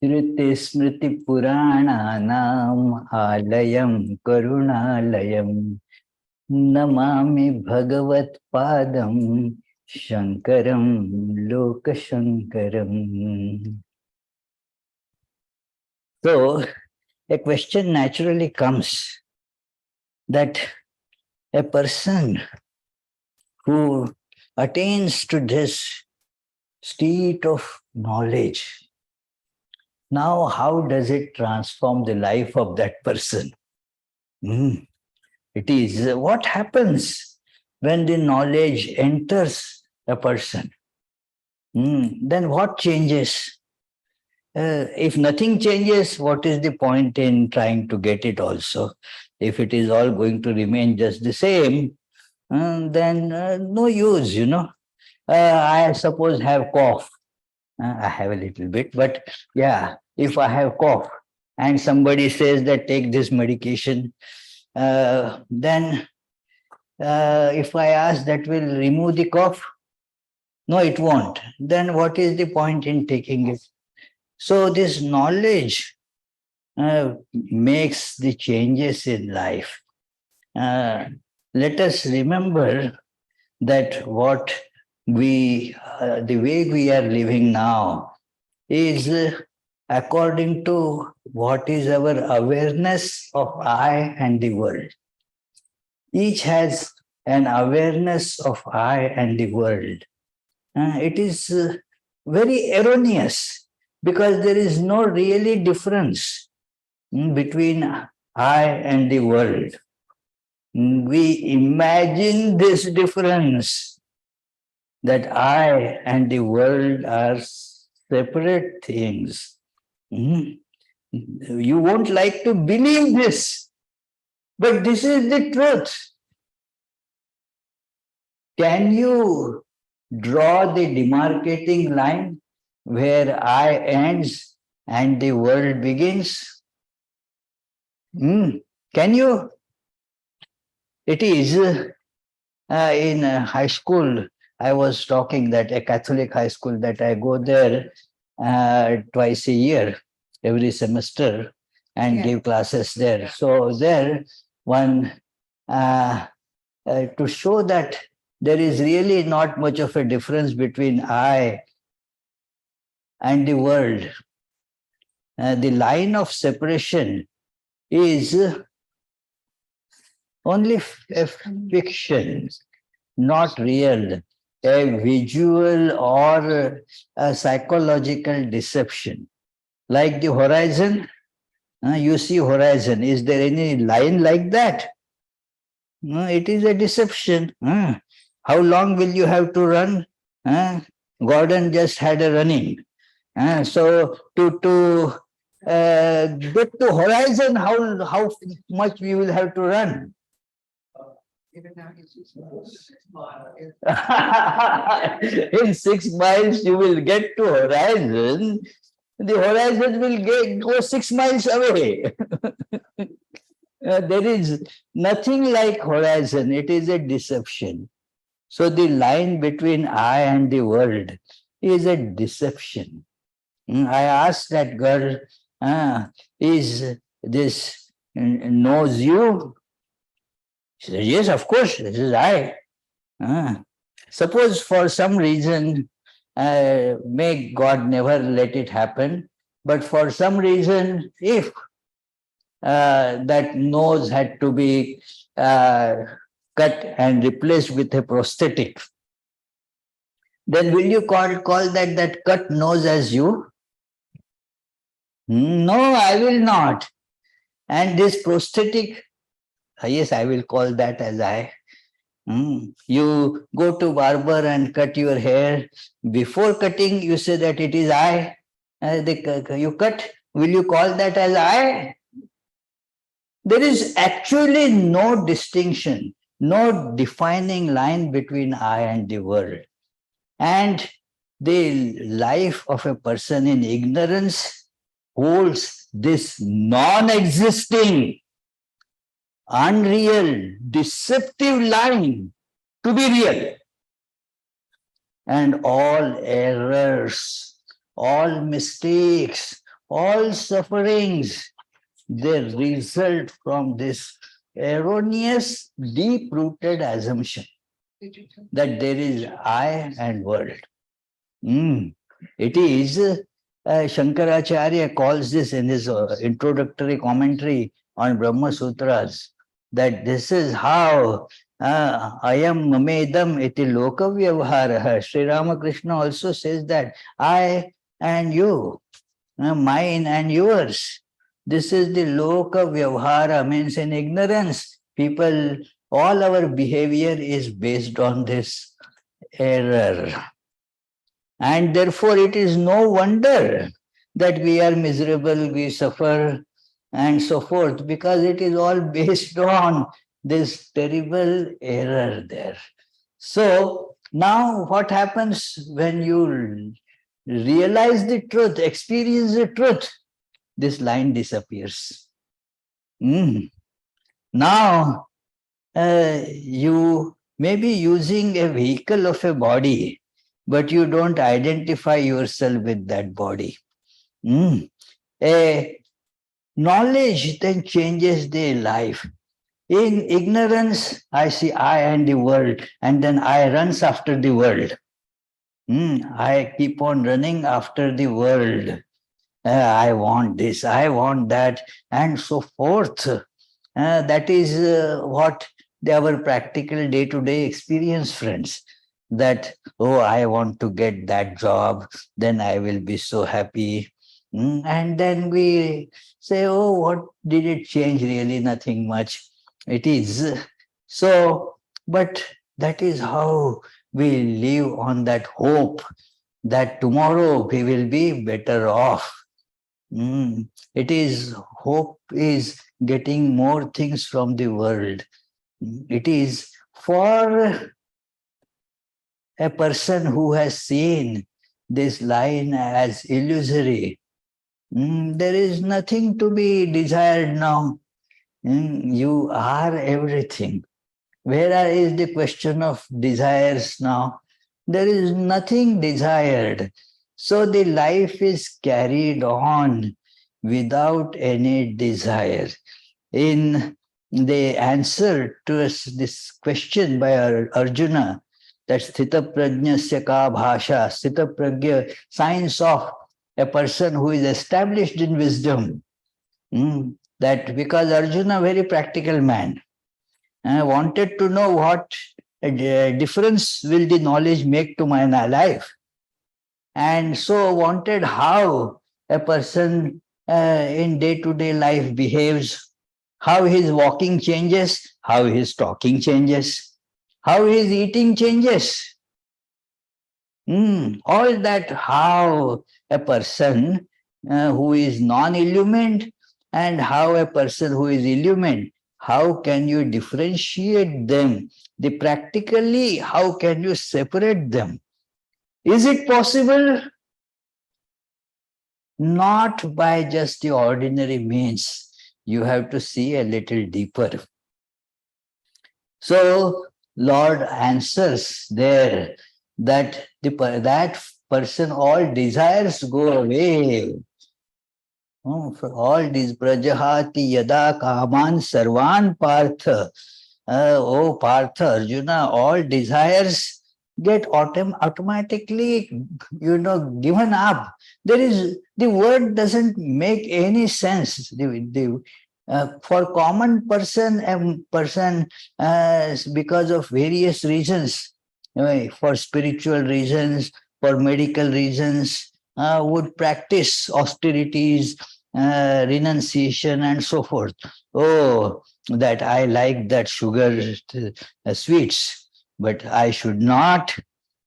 Shruti Smriti Purananam Alayam Karunalayam Namami Bhagavat Padam Shankaram Lokashankaram. So, a question naturally comes that a person who attains to this state of knowledge, now how does it transform the life of that person? It is what happens when the knowledge enters a person. Then what changes? If nothing changes, what is the point in trying to get it also? If it is all going to remain just the same, then no use, I suppose have cough. I have a little bit, but yeah, if I have cough and somebody says that take this medication, then if I ask that will remove the cough, no, it won't. Then what is the point in taking it? So this knowledge makes the changes in life. Let us remember that the way we are living now is according to what is our awareness of I and the world. Each has an awareness of I and the world. It is very erroneous because there is no really difference between I and the world. We imagine this difference that I and the world are separate things. You won't like to believe this, but this is the truth. Can you draw the demarcating line where I ends and the world begins? Can you? It is in high school. I was talking that a Catholic high school that I go there twice a year, every semester, and give classes there. So there, one to show that there is really not much of a difference between I and the world. The line of separation is only a fiction, not real, a visual or a psychological deception. Like the horizon, you see horizon. Is there any line like that? No, it is a deception. How long will you have to run? Gordon just had a running. So to get to horizon, how much we will have to run? In 6 miles, you will get to horizon. The horizon will go 6 miles away. There is nothing like horizon. It is a deception. So the line between I and the world is a deception. I asked that girl, is this knows you? She said, yes, of course, this is I. Suppose for some reason, may God never let it happen, but for some reason, if that nose had to be cut and replaced with a prosthetic, then will you call that cut nose as you? No, I will not. And this prosthetic, yes, I will call that as I. You go to barber and cut your hair. Before cutting, you say that it is I. You cut. Will you call that as I? There is actually no distinction, no defining line between I and the world. And the life of a person in ignorance holds this non-existing, unreal, deceptive line to be real. And all errors, all mistakes, all sufferings, they result from this erroneous, deep-rooted assumption that there is I and world. It is, Shankaracharya calls this in his introductory commentary on Brahma Sutras, that this is how ayam mamedam iti loka vyavharaha. Sri Ramakrishna also says that I and you, mine and yours. This is the loka vyavhara, means in ignorance, people, all our behavior is based on this error. And therefore, it is no wonder that we are miserable, we suffer, and so forth, because it is all based on this terrible error there. So, now what happens when you realize the truth, experience the truth? This line disappears. Now, you may be using a vehicle of a body, but you don't identify yourself with that body. A knowledge then changes the life. In ignorance, I see I and the world, and then I runs after the world. I keep on running after the world. I want this, I want that, and so forth. That is what our practical day-to-day experience, friends. That, oh, I want to get that job, then I will be so happy. And then we say, oh, what did it change? Really, nothing much. It is. So, but that is how we live on that hope that tomorrow we will be better off. It is hope is getting more things from the world. It is for a person who has seen this line as illusory. There is nothing to be desired now. You are everything. Where is the question of desires now? There is nothing desired. So the life is carried on without any desire. In the answer to this question by Arjuna, that Sthita Prajnasya ka bhasha, Sthita Prajna, science of a person who is established in wisdom. That because Arjuna, very practical man, wanted to know what difference will the knowledge make to my life, and so wanted how a person in day-to-day life behaves, how his walking changes, how his talking changes, how his eating changes. All that, how a person who is non-illumined and how a person who is illumined, how can you differentiate them? Practically, how can you separate them? Is it possible? Not by just the ordinary means. You have to see a little deeper. So, Lord answers there that that person, all desires go away. For all these prajahati yada kaman sarvan partha. Oh Partha, Arjuna, all desires get automatically, given up. The word doesn't make any sense. For common person, because of various reasons, for spiritual reasons, for medical reasons, would practice austerities, renunciation, and so forth. Oh, that I like that sugar sweets, but I should not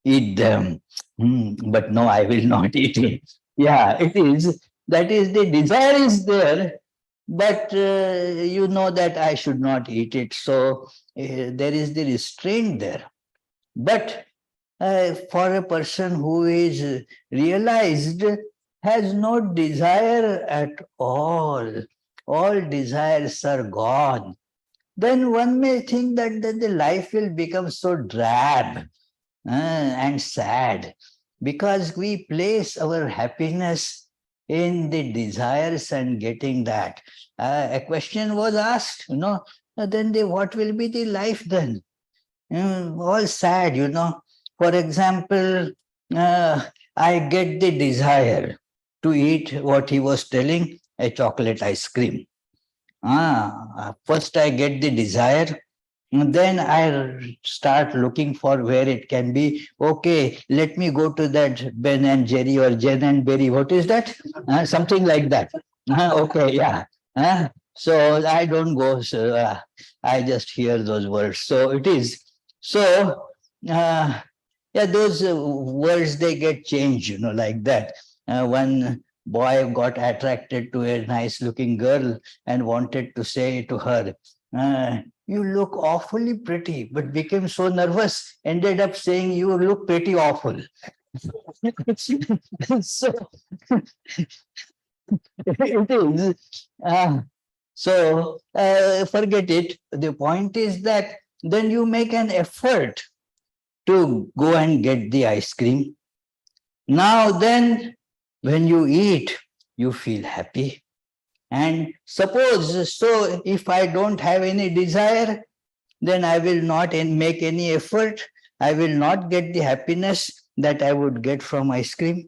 eat them. But no, I will not eat it. Yeah, it is. That is, the desire is there, but you know that I should not eat it. So there is the restraint there. But for a person who is realized, has no desire at all desires are gone, then one may think that the life will become so drab and sad, because we place our happiness in the desires and getting that. A question was asked, then what will be the life then? All sad, For example, I get the desire to eat what he was telling, a chocolate ice cream. First I get the desire, and then I start looking for where it can be. Okay, let me go to that Ben and Jerry or Jen and Berry. What is that? Something like that. Okay, yeah. So I don't go. So I just hear those words. So it is. So yeah, those words they get changed. Like that. One boy got attracted to a nice-looking girl and wanted to say to her. You look awfully pretty, but became so nervous, ended up saying you look pretty awful. So it is. Forget it. The point is that then you make an effort to go and get the ice cream. Now, then, when you eat, you feel happy. And suppose, so if I don't have any desire, then I will not make any effort. I will not get the happiness that I would get from ice cream.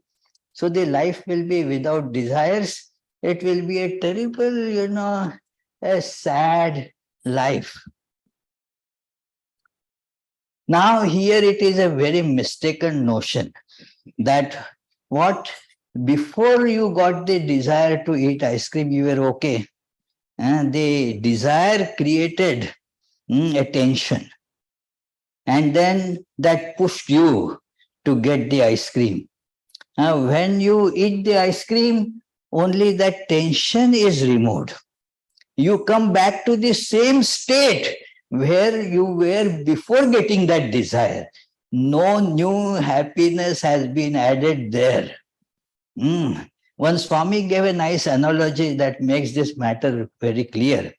So the life will be without desires. It will be a terrible, a sad life. Now, here it is a very mistaken notion that what before you got the desire to eat ice cream, you were okay. And the desire created a tension. And then that pushed you to get the ice cream. When you eat the ice cream, only that tension is removed. You come back to the same state where you were before getting that desire. No new happiness has been added there. One Swami gave a nice analogy that makes this matter very clear.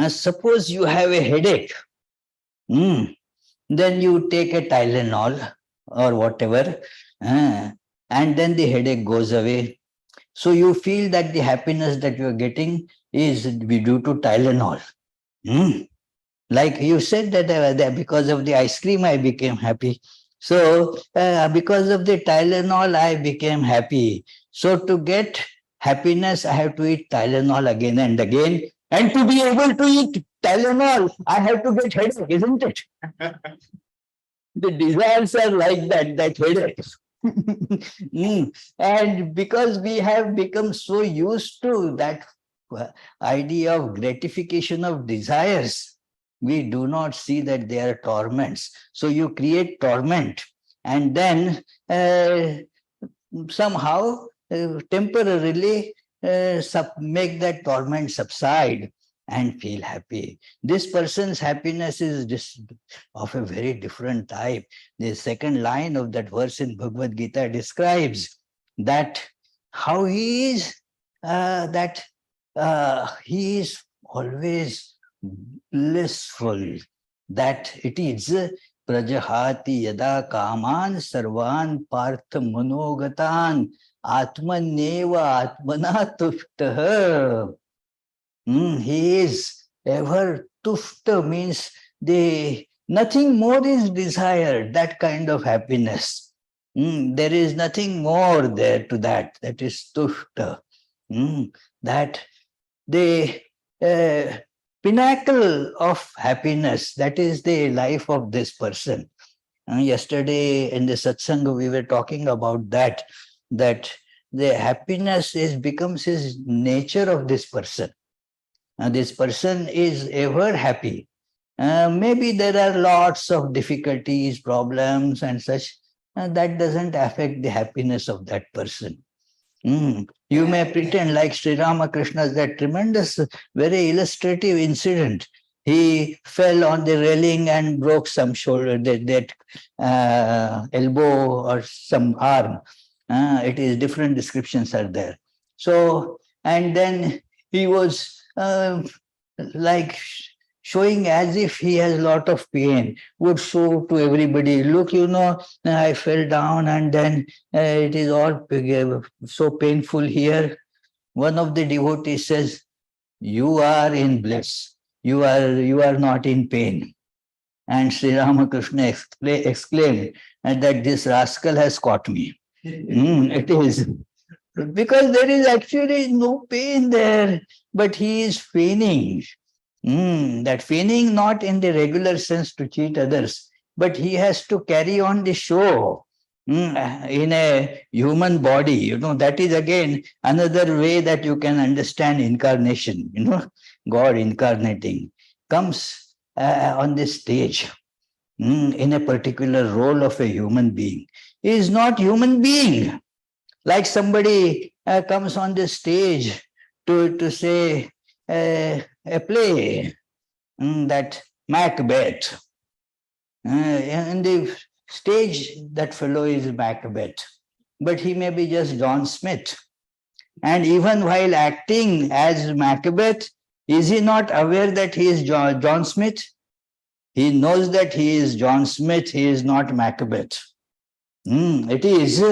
Suppose you have a headache. Then you take a Tylenol or whatever, and then the headache goes away. So you feel that the happiness that you are getting is due to Tylenol. Like you said that because of the ice cream I became happy. So because of the Tylenol I became happy. So to get happiness I have to eat Tylenol again and again. And to be able to eat Tylenol, I have to get headache, isn't it? The desires are like that headaches. And because we have become so used to that idea of gratification of desires, we do not see that they are torments. So you create torment, and then somehow temporarily make that torment subside and feel happy. This person's happiness is just of a very different type. The second line of that verse in Bhagavad Gita describes that how he is, that he is always blissful, that it is prajahati yada kaman sarvan partha manogatan atmaneva atmana tuftah. He is ever tufta, means nothing more is desired, that kind of happiness. There is nothing more there to that. That is tufta. That the pinnacle of happiness, that is the life of this person. Yesterday in the satsanga we were talking about that the happiness becomes his nature of this person. This person is ever happy. Maybe there are lots of difficulties, problems, and such. That doesn't affect the happiness of that person. You may pretend like Sri Ramakrishna's that tremendous, very illustrative incident. He fell on the railing and broke some shoulder, that elbow or some arm. It is different descriptions are there. So, and then he was like showing as if he has a lot of pain, would show to everybody, look, I fell down and then it is all so painful here. One of the devotees says, you are in bliss. You are not in pain. And Sri Ramakrishna exclaimed that this rascal has caught me. It is. Because there is actually no pain there, but he is feigning. That feigning not in the regular sense to cheat others, but he has to carry on the show in a human body. That is again another way that you can understand incarnation. God incarnating comes on this stage in a particular role of a human being. He is not human being. Like somebody comes on the stage to say a play, that Macbeth. In the stage, that fellow is Macbeth, but he may be just John Smith. And even while acting as Macbeth, is he not aware that he is John Smith? He knows that he is John Smith, he is not Macbeth. It is.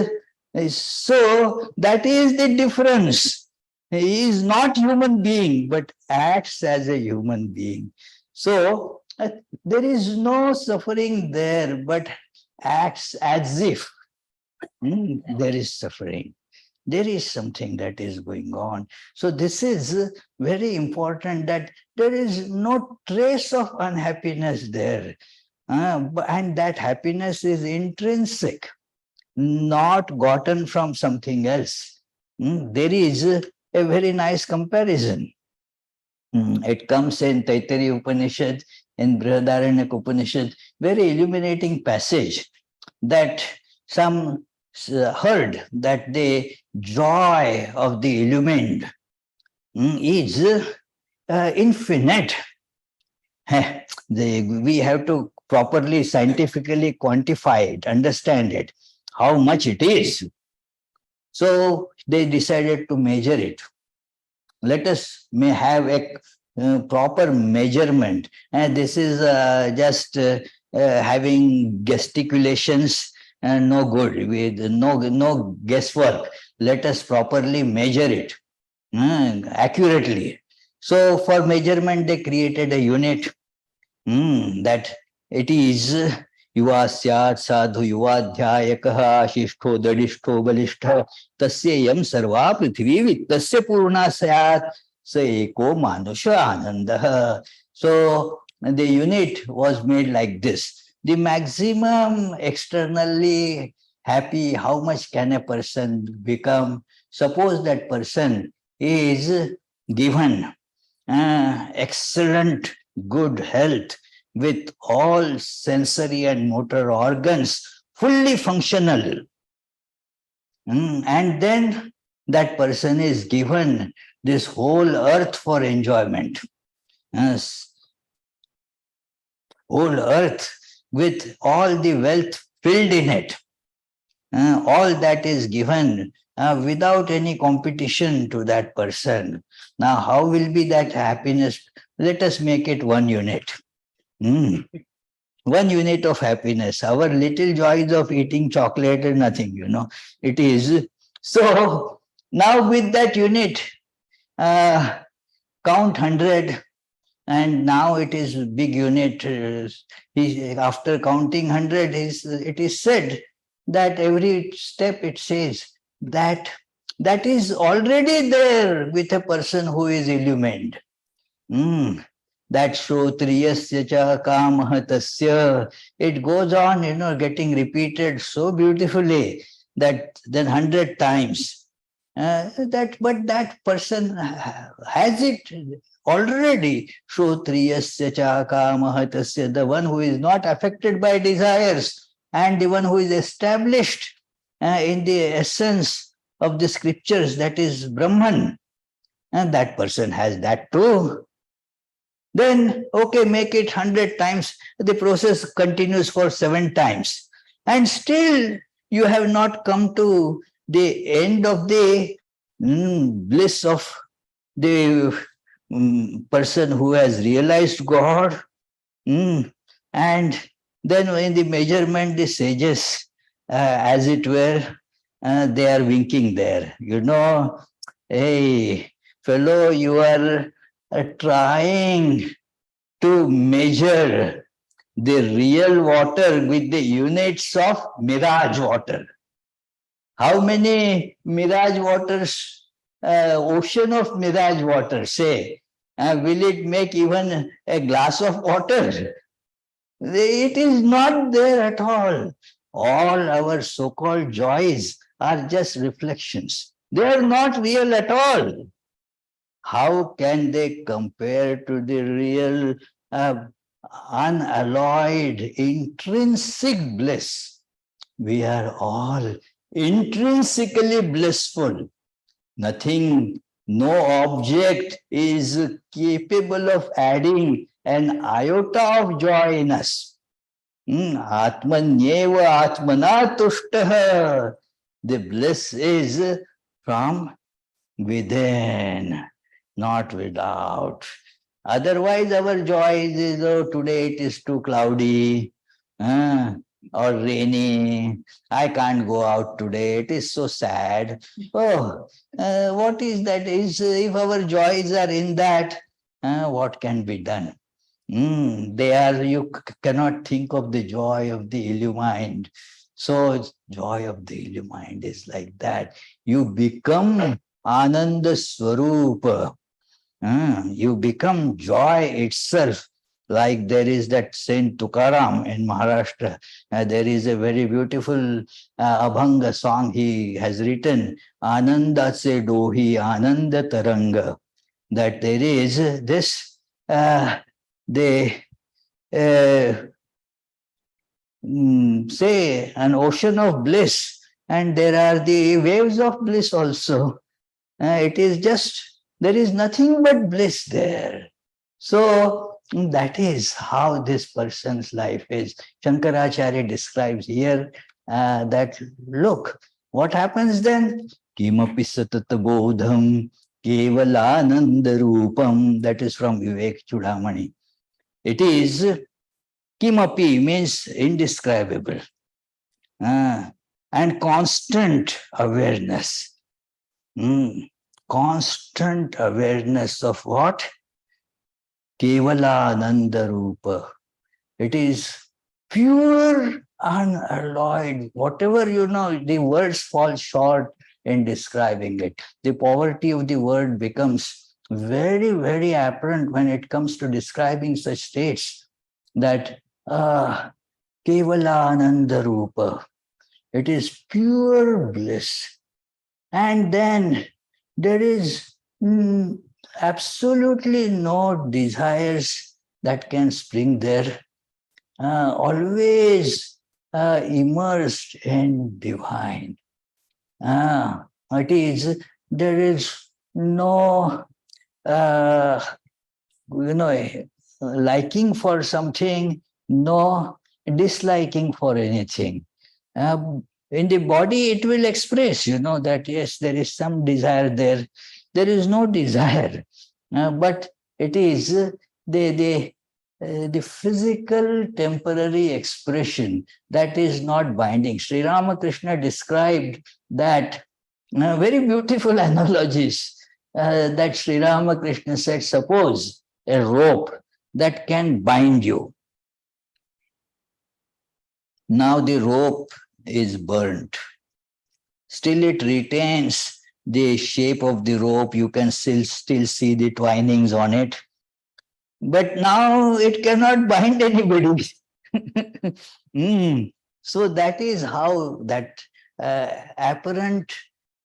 So that is the difference. He is not human being, but acts as a human being. So there is no suffering there, but acts as if there is suffering. There is something that is going on. So this is very important, that there is no trace of unhappiness there. And that happiness is intrinsic, not gotten from something else. There is a very nice comparison. It comes in Taittiriya Upanishad, in Brihadaranyaka Upanishad, very illuminating passage, that some heard that the joy of the illumined is infinite. We have to properly scientifically quantify it, understand it, how much it is. So they decided to measure it. Let us may have a proper measurement. And this is just having gesticulations and no good, with no guesswork. Let us properly measure it accurately. So for measurement, they created a unit that it is युवा स्यात् साधु युवाध्यायकः शिष्ठो दडिष्ठो बलिष्ठ तस्य यम सर्वा पृथ्वी वित्तस्य पूर्णा स्यात् स एको मानुष आनंदः. So the unit was made like this. The maximum externally happy, how much can a person become? Suppose that person is given excellent good health with all sensory and motor organs fully functional. And then that person is given this whole earth for enjoyment. Whole earth with all the wealth filled in it. All that is given without any competition to that person. Now, how will be that happiness? Let us make it one unit. 1 unit of happiness. Our little joys of eating chocolate is nothing, It is. So now with that unit, count 100, and now it is big unit. After counting 100, it is said that every step it says that is already there with a person who is illumined. That Shrotriyasya cha kamah tasya. It goes on, getting repeated so beautifully that then 100 times. But that person has it already. Shrotriyasya cha kamah tasya. The one who is not affected by desires and the one who is established in the essence of the scriptures, that is Brahman. And that person has that too. Then, okay, make it 100 times. The process continues for 7 times. And still, you have not come to the end of the bliss of the person who has realized God. Mm. And then in the measurement, the sages, as it were, they are winking there. Hey, fellow, you are trying to measure the real water with the units of mirage water. How many mirage waters, ocean of mirage water, say, will it make even a glass of water? It is not there at all. All our so called joys are just reflections. They are not real at all. How can they compare to the real, uh, unalloyed, intrinsic bliss? We are all intrinsically blissful. Nothing, no object is capable of adding an iota of joy in us. Atmanyeva atmana tushtaha. The bliss is from within, not without. Otherwise, our joy is, oh, today it is too cloudy, uh, or rainy. I can't go out today. It is so sad. Oh, what is that? Is if our joys are in that, what can be done? They are, you cannot think of the joy of the illumined. So, joy of the illumined is like that. You become Ananda Swarupa. You become joy itself. Like there is that Saint Tukaram in Maharashtra. There is a very beautiful Abhanga song he has written, Ananda se dohi Ananda Taranga. That there is this, they say, an ocean of bliss, and there are the waves of bliss also. It is just, there is nothing but bliss there. So that is how this person's life is. Shankaracharya describes here that, look, what happens then? Kimapi satata bodham kevalananda rupam. That is from Vivekachudamani. It is, kimapi means indescribable, and constant awareness. Constant awareness of what? Kevalananda Rupa. It is pure, unalloyed. Whatever, the words fall short in describing it. The poverty of the word becomes very, very apparent when it comes to describing such states, that Kevalananda Rupa. It is pure bliss. And then there is absolutely no desires that can spring there. Always immersed in divine. It is, there is no, liking for something, no disliking for anything. In the body, it will express, that yes, there is some desire there. There is no desire, but it is the physical temporary expression that is not binding. Sri Ramakrishna described that, very beautiful analogies, that Sri Ramakrishna said, suppose a rope that can bind you. Now the rope is burnt. Still it retains the shape of the rope. You can still see the twinings on it. But now it cannot bind anybody. So that is how that apparent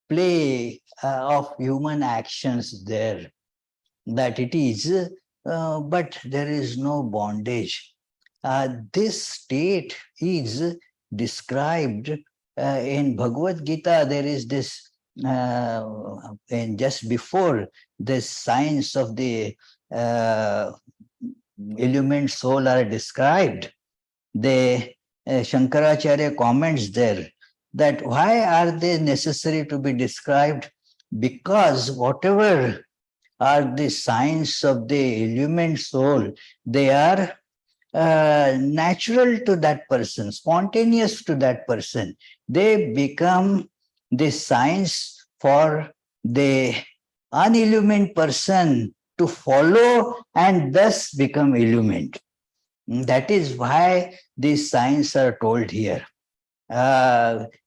play of human actions there, that it is, but there is no bondage. This state is described in Bhagavad Gita. There is this, and just before this, signs of the illumined soul are described. Shankaracharya comments there that why are they necessary to be described? Because whatever are the signs of the illumined soul. They are natural to that person, spontaneous to that person. They become the signs for the unillumined person to follow and thus become illumined. That is why these signs are told here.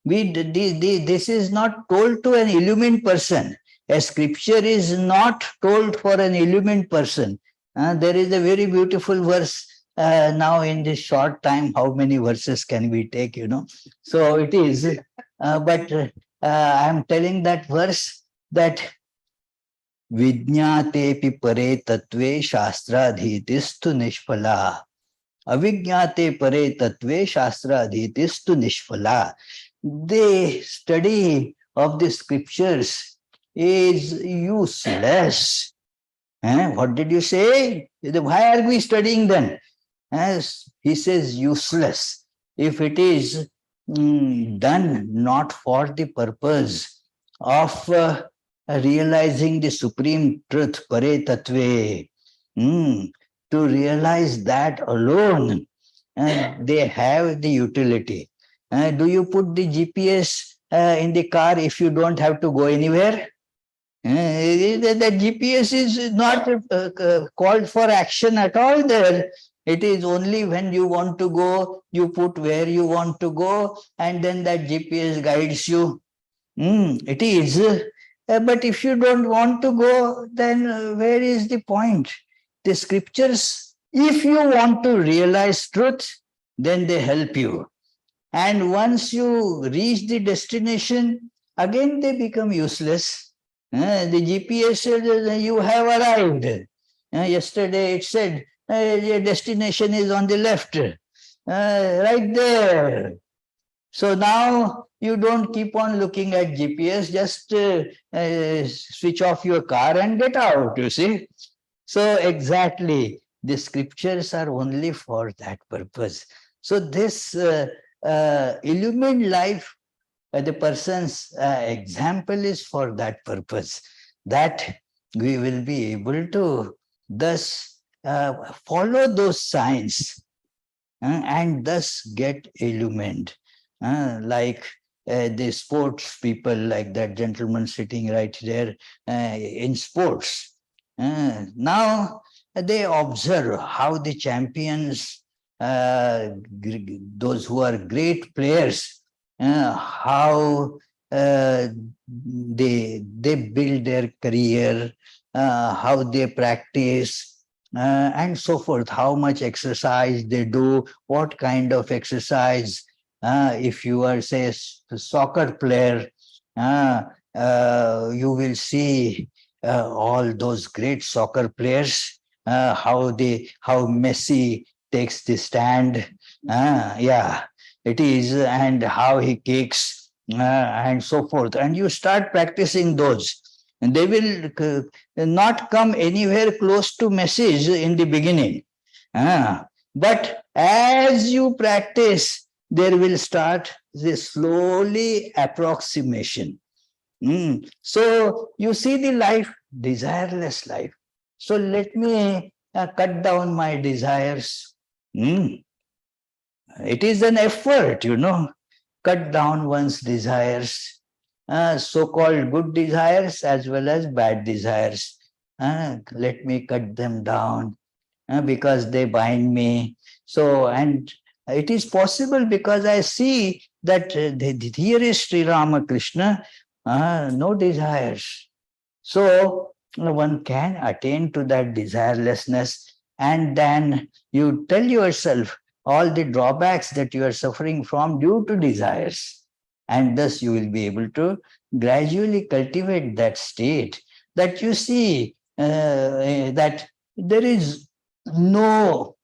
This is not told to an illumined person. A scripture is not told for an illumined person. There is a very beautiful verse now in this short time. How many verses can we take, So it is. But I am telling that verse that Vijñātepi pare tatve shastradhitistu nishphala. Avigyate pare tatve shastra adhitistu nishphala. The study of the scriptures is useless. What did you say? Why are we studying then? As he says, useless. If it is done not for the purpose of realizing the supreme truth, pare tatve, to realize that alone, they have the utility. Do you put the GPS in the car if you don't have to go anywhere? The GPS is not called for action at all there. It is only when you want to go, you put where you want to go, and then that GPS guides you. It is. But if you don't want to go, then where is the point? The scriptures, if you want to realize truth, then they help you. And once you reach the destination, again they become useless. The GPS says you have arrived. Yesterday it said your destination is on the left, right there. So now you don't keep on looking at GPS, just switch off your car and get out, you see. So exactly, the scriptures are only for that purpose. So this illumined life, the person's example is for that purpose, that we will be able to thus follow those signs and thus get illumined. Like the sports people, like that gentleman sitting right there in sports. Now they observe how the champions, those who are great players, how they build their career, how they practice, and so forth, how much exercise they do, what kind of exercise. If you are, say, a soccer player, you will see all those great soccer players, how Messi takes the stand. Yeah, it is, and how he kicks, and so forth. And you start practicing those. And they will not come anywhere close to Messi in the beginning. But as you practice, there will start this slowly approximation. So you see the life, desireless life. So let me cut down my desires. It is an effort, cut down one's desires, so-called good desires as well as bad desires. Let me cut them down because they bind me. So, and it is possible because I see that here is Sri Ramakrishna, no desires. So one can attain to that desirelessness, and then you tell yourself all the drawbacks that you are suffering from due to desires. And thus you will be able to gradually cultivate that state that you see that there is no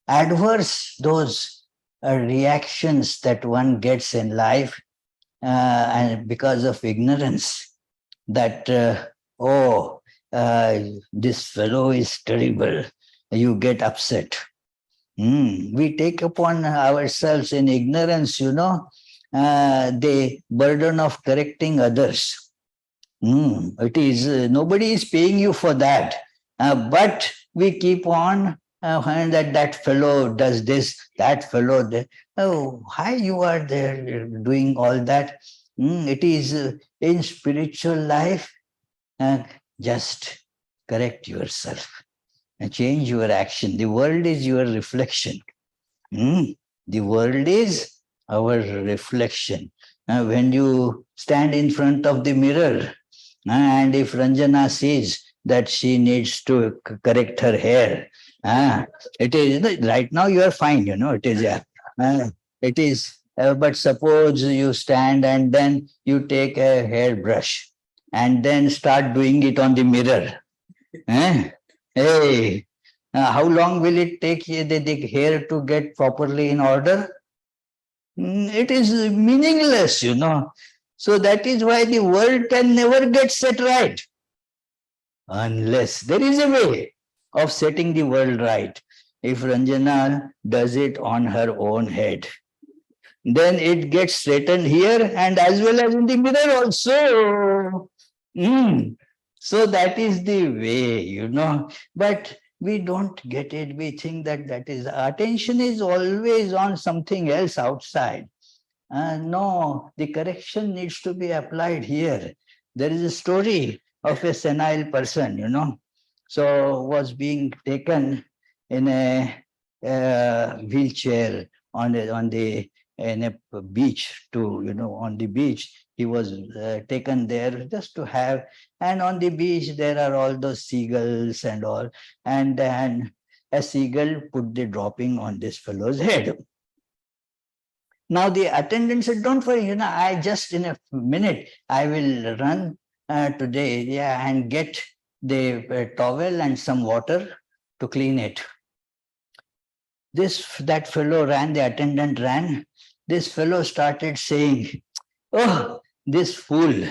adverse those reactions that one gets in life and because of ignorance, that this fellow is terrible, you get upset. We take upon ourselves in ignorance, the burden of correcting others. It is, nobody is paying you for that. But we keep on, and that fellow does this, that fellow, oh, why you are there doing all that? It is in spiritual life, uh, just correct yourself and change your action. The world is your reflection. Mm. The world is our reflection. When you stand in front of the mirror, and if Ranjana says that she needs to correct her hair, uh, it is right now you are fine, it is, yeah. It is, but suppose you stand and then you take a hairbrush and then start doing it on the mirror. Eh? Hey, how long will it take the hair to get properly in order? It is meaningless. So that is why the world can never get set right unless there is a way of setting the world right. If Ranjana does it on her own head, then it gets straightened here and as well as in the mirror also. Mm. So that is the way. But we don't get it. We think that attention is always on something else outside. No, the correction needs to be applied here. There is a story of a senile person, so was being taken in a, wheelchair on the in a beach on the beach. He was taken there just to have, and on the beach there are all those seagulls and all, and then a seagull put the dropping on this fellow's head. Now the attendant said, "Don't worry, I just in a minute I will run today, yeah, and get the towel and some water to clean it." That fellow ran, the attendant ran. This fellow started saying, "Oh, this fool.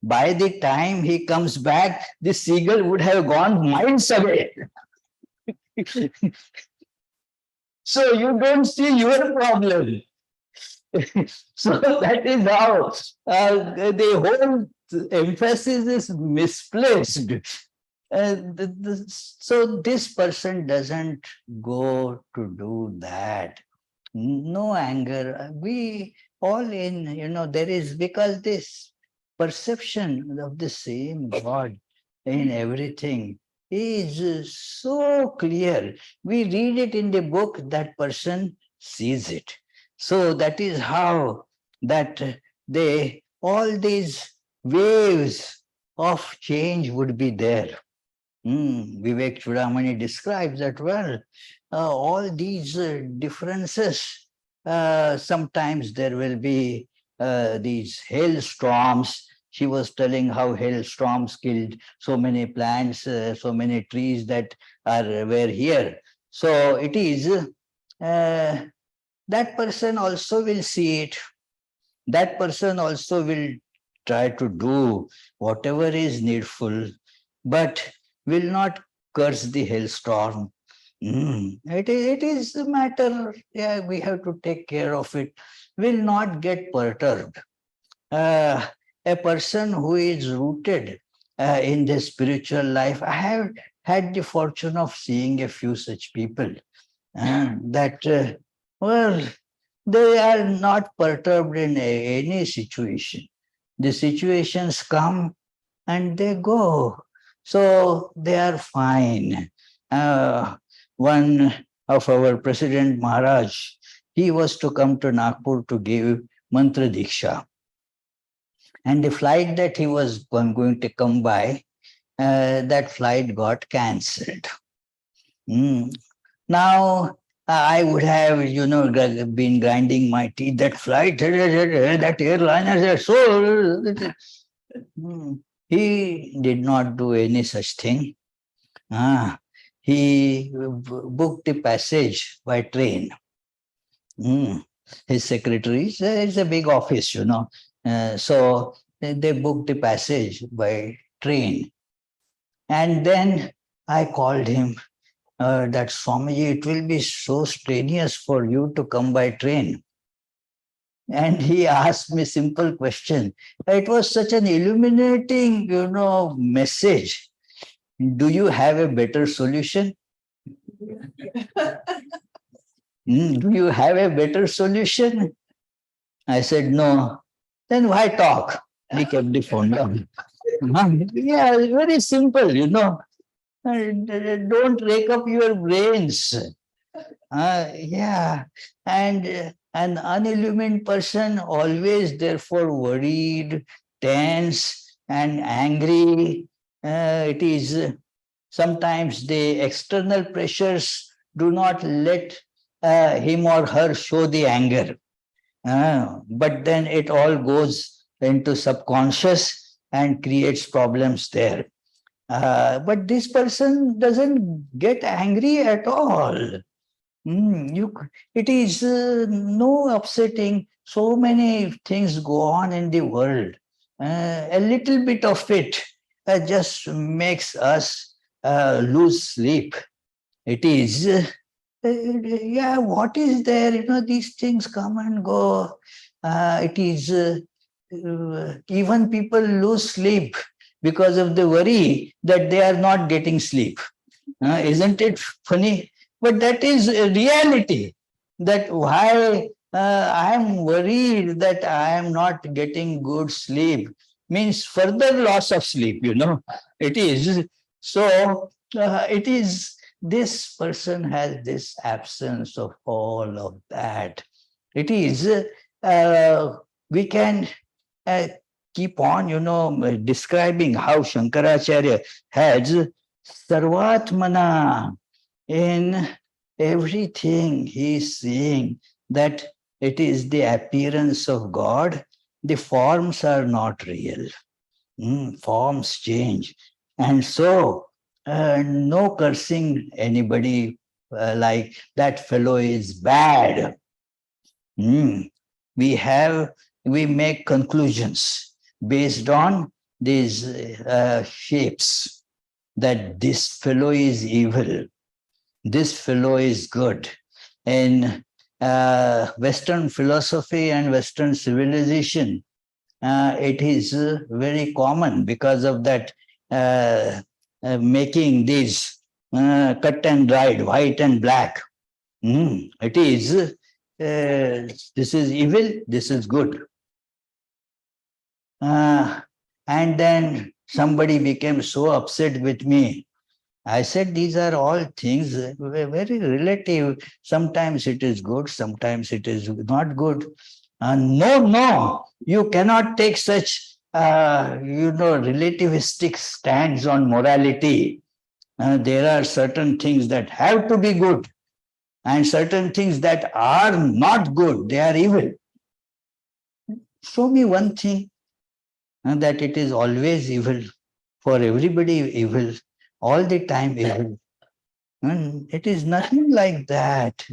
By the time he comes back, the seagull would have gone miles away." So you don't see your problem. So that is how the whole emphasis is misplaced. So this person doesn't go to do that. No anger. We all there is, because this perception of the same God in everything is so clear. We read it in the book, that person sees it. So that is how that they all these waves of change would be there. Vivekachudamani describes that well. All these differences, sometimes there will be these hailstorms. She was telling how hailstorms killed so many plants, so many trees that were here. So it is, that person also will see it. That person also will try to do whatever is needful, but will not curse the hailstorm. It is a matter, yeah, we have to take care of it. Will not get perturbed. A person who is rooted in the spiritual life, I have had the fortune of seeing a few such people, that, well, they are not perturbed in any situation. The situations come and they go. So they are fine. One of our President Maharaj, he was to come to Nagpur to give Mantra Diksha. And the flight that he was going to come by, that flight got cancelled. Now, I would have, been grinding my teeth. That flight, that airliner, so. He did not do any such thing. He booked the passage by train. His secretary, it's a big office. So they booked the passage by train. And then I called him, that Swamiji, it will be so strenuous for you to come by train. And he asked me simple question. It was such an illuminating, message. Do you have a better solution? Do you have a better solution? I said, no. Then why talk? He kept the phone down. Yeah, very simple. Don't rake up your brains. Yeah. And an unillumined person always therefore worried, tense, and angry. It is sometimes the external pressures do not let him or her show the anger. But then it all goes into subconscious and creates problems there. But this person doesn't get angry at all. It is no upsetting. So many things go on in the world. A little bit of it just makes us lose sleep. It is, yeah, what is there? These things come and go. It is, even people lose sleep because of the worry that they are not getting sleep. Isn't it funny? But that is a reality. That why I am worried that I am not getting good sleep means further loss of sleep. It is. So it is this person has this absence of all of that. It is, we can uh, keep on, describing how Shankaracharya has Sarvatmana in everything. He is seeing that it is the appearance of God. The forms are not real. Forms change. And so, no cursing anybody like that fellow is bad. Mm. We have, we make conclusions based on these shapes that this fellow is evil, this fellow is good. In Western philosophy and Western civilization, it is very common because of that making these cut and dried, white and black. It is, this is evil, this is good. And then somebody became so upset with me. I said, these are all things very relative. Sometimes it is good, sometimes it is not good. No, you cannot take such, relativistic stands on morality. There are certain things that have to be good and certain things that are not good, they are evil. Show me one thing that it is always evil, for everybody evil, all the time evil. And it is nothing like that.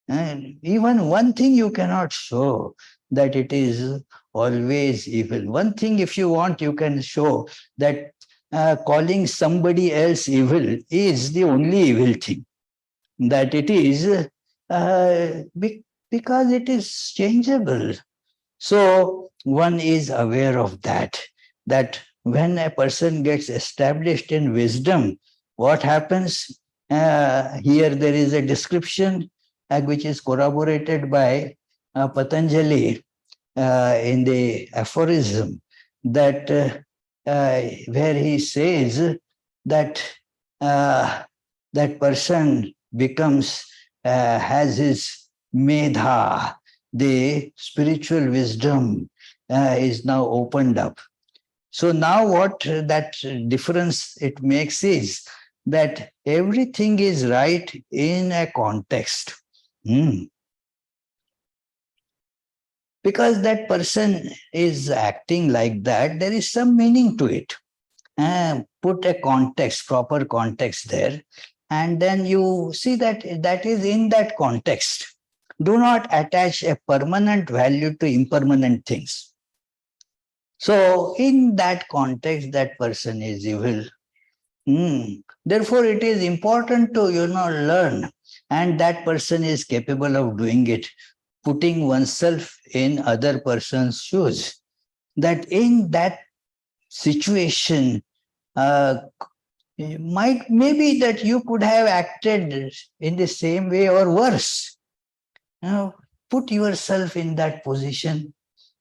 And even one thing you cannot show that it is always evil. One thing, if you want, you can show that calling somebody else evil is the only evil thing. That it is because it is changeable. So one is aware of that, that when a person gets established in wisdom, what happens? Here there is a description which is corroborated by Patanjali in the aphorism that where he says that that person becomes, has his medha, the spiritual wisdom is now opened up. So now what that difference it makes is that everything is right in a context. Because that person is acting like that, there is some meaning to it. Put a context, proper context there, and then you see that that is in that context. Do not attach a permanent value to impermanent things. So, in that context, that person is evil. Therefore, it is important to learn, and that person is capable of doing it. putting oneself in other person's shoes. That in that situation, uh, might maybe that you could have acted in the same way or worse. Now, put yourself in that position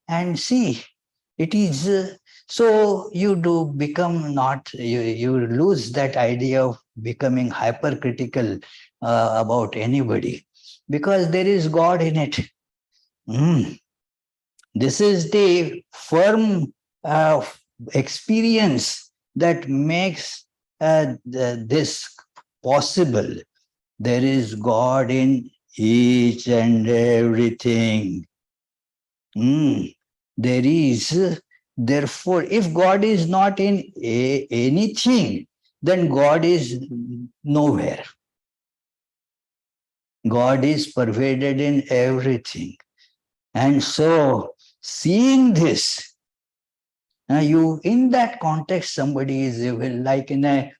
and see. It is so you do become not you lose that idea of becoming hypercritical about anybody because there is God in it. Mm. This is the firm experience that makes this possible. There is God in each and everything. Mm. There is, therefore, if God is not in anything, then God is nowhere. God is pervaded in everything. And so, seeing this, you in that context, somebody is evil, like in a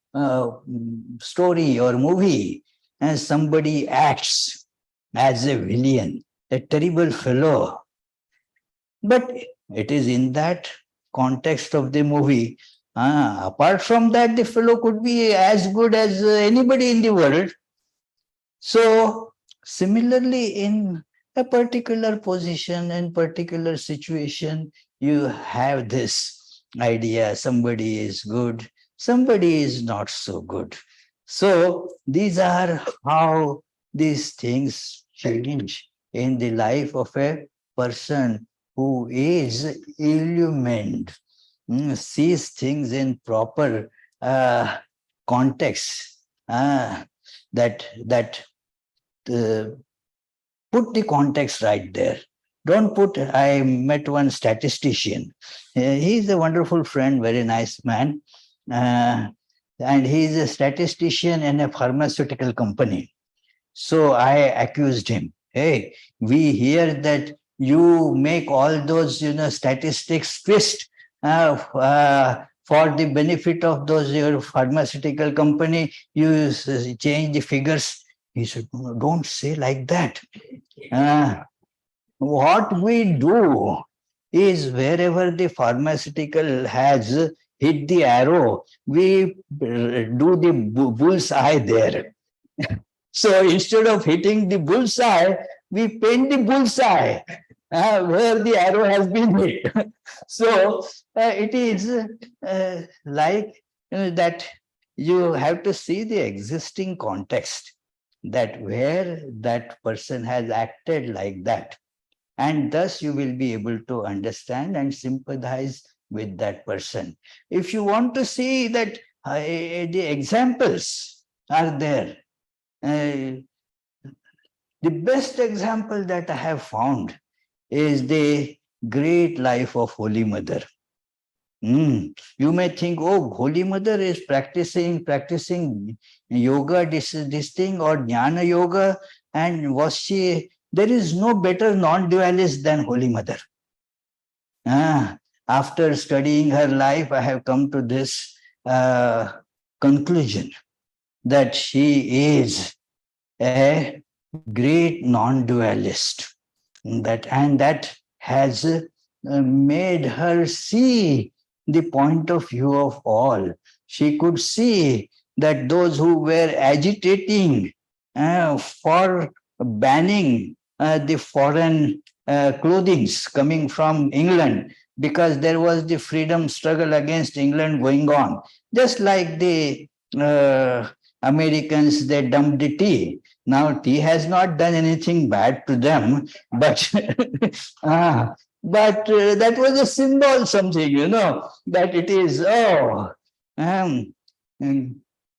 story or movie, and somebody acts as a villain, a terrible fellow. But it is in that context of the movie. Apart from that, the fellow could be as good as anybody in the world. So, similarly, in a particular position and particular situation, you have this idea somebody is good, somebody is not so good. So, these are how these things change in the life of a person who is illumined, sees things in proper context. That uh, put the context right there. Don't put, I met one statistician. He's a wonderful friend, very nice man. Uh, and he's a statistician in a pharmaceutical company. So I accused him. Hey, we hear that you make all those, statistics twist for the benefit of those your pharmaceutical company. You change the figures. He said, "No, don't say like that. Uh, what we do is wherever the pharmaceutical has hit the arrow, we do the bull's eye there. So instead of hitting the bullseye, we paint the bullseye where the arrow has been hit. So it is like that you have to see the existing context, that where that person has acted like that. And thus you will be able to understand and sympathize with that person. If you want to see that the examples are there, uh, the best example that I have found is the great life of Holy Mother. You may think, oh, Holy Mother is practicing yoga, this thing, or jnana yoga, and was she? There is no better non-dualist than Holy Mother. After studying her life, I have come to this conclusion that she is a great non-dualist, that has made her see the point of view of all. She could see that those who were agitating for banning the foreign clothings coming from England, because there was the freedom struggle against England going on, just like the Americans, they dumped the tea. Now, tea has not done anything bad to them, but that was a symbol, something, that it is, um, um,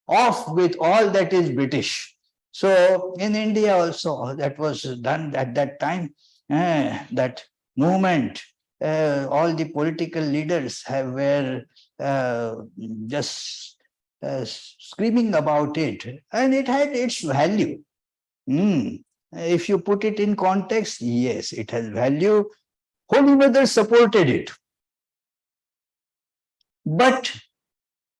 off with all that is British. So in India also, that was done at that time, that movement, all the political leaders were just screaming about it, and it had its value. If you put it in context, yes, it has value. Holy Mother supported it, but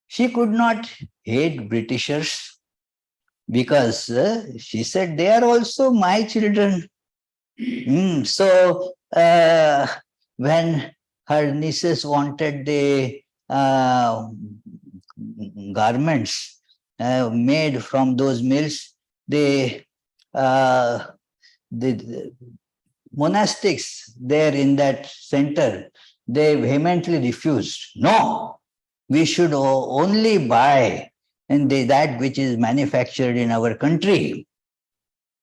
she could not hate Britishers because she said they are also my children. So when her nieces wanted the garments made from those mills, they uh, the monastics there in that center, they vehemently refused. No, we should only buy and that which is manufactured in our country.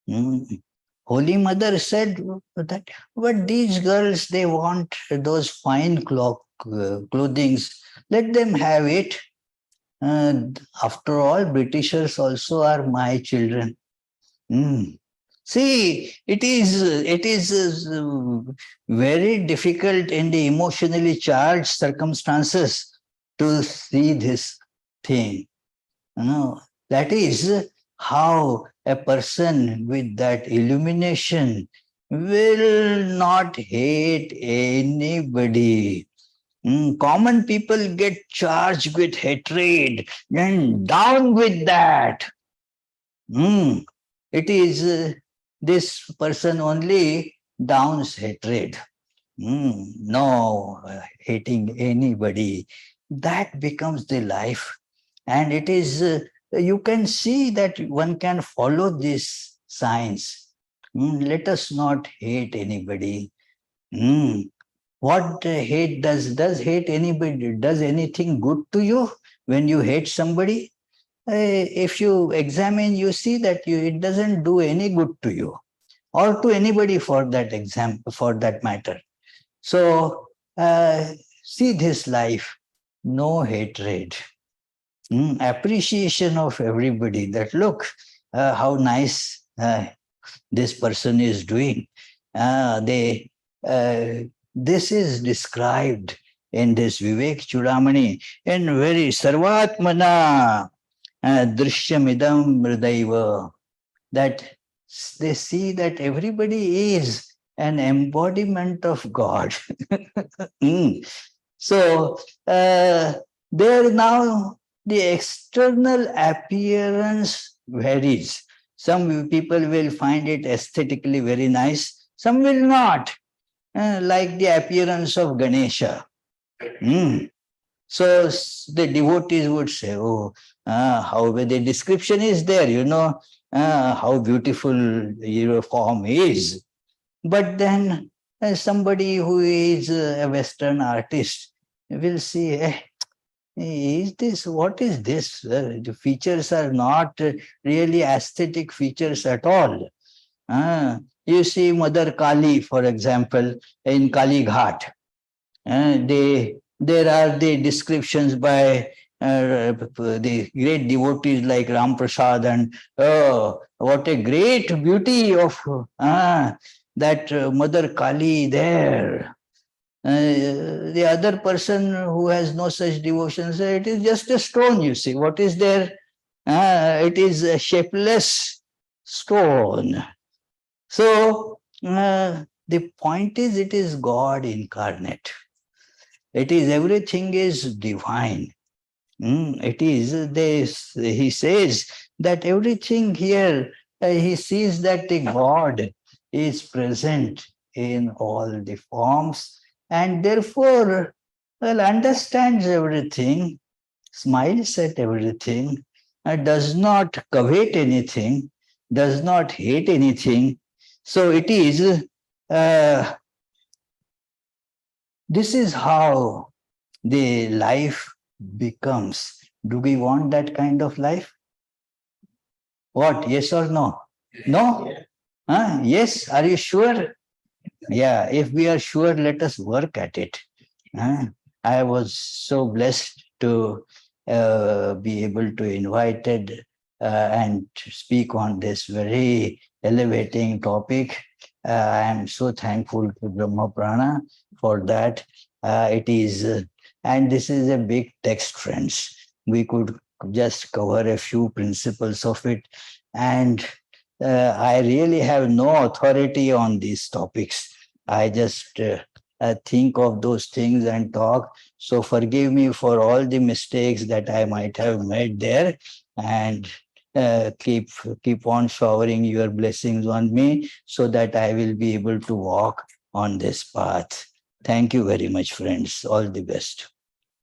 Mm. Holy Mother said that, but these girls, they want those fine clothings. Let them have it. After all, Britishers also are my children. Mm. See, it is very difficult in the emotionally charged circumstances to see this thing. No, that is how a person with that illumination will not hate anybody. Common people get charged with hatred, and down with that. Mm, it is this person only downs hatred. No hating anybody. That becomes the life. And it is, you can see that one can follow this science. Let us not hate anybody. Mm, what hate does hate anybody, does anything good to you when you hate somebody? If you examine, you see that it doesn't do any good to you or to anybody for that matter. So see this life, no hatred, appreciation of everybody. That look how nice this person is doing. They this is described in this Vivekachudamani in very Sarvatmana Drishyamidam Mridaiva, that they see that everybody is an embodiment of God. Mm. So there now the external appearance varies. Some people will find it aesthetically very nice, some will not, like the appearance of Ganesha. Mm. So the devotees would say, "Oh, how the description is there, how beautiful your form is." But then somebody who is a Western artist will see, is this, what is this? The features are not really aesthetic features at all. You see Mother Kali, for example, in Kali Ghat. There are the descriptions by the great devotees like Ram Prasad, and oh, what a great beauty of that Mother Kali there. The other person who has no such devotion says it is just a stone, you see. What is there? It is a shapeless stone. So the point is, it is God incarnate. It is, everything is divine. It is this. He says that everything here, he sees that the God is present in all the forms, and therefore, well, understands everything, smiles at everything, does not covet anything, does not hate anything. So it is, uh, this is how the life becomes. Do we want that kind of life? What? Yes or no? No? Huh? Yes? Are you sure? Yeah, if we are sure, let us work at it. Huh? I was so blessed to be able to invited and speak on this very elevating topic. I am so thankful to Brahma Prana for that. It is, and this is a big text, friends. We could just cover a few principles of it, and I really have no authority on these topics. I just think of those things and talk. So forgive me for all the mistakes that I might have made there. And keep on showering your blessings on me so that I will be able to walk on this path. Thank you very much, friends. All the best.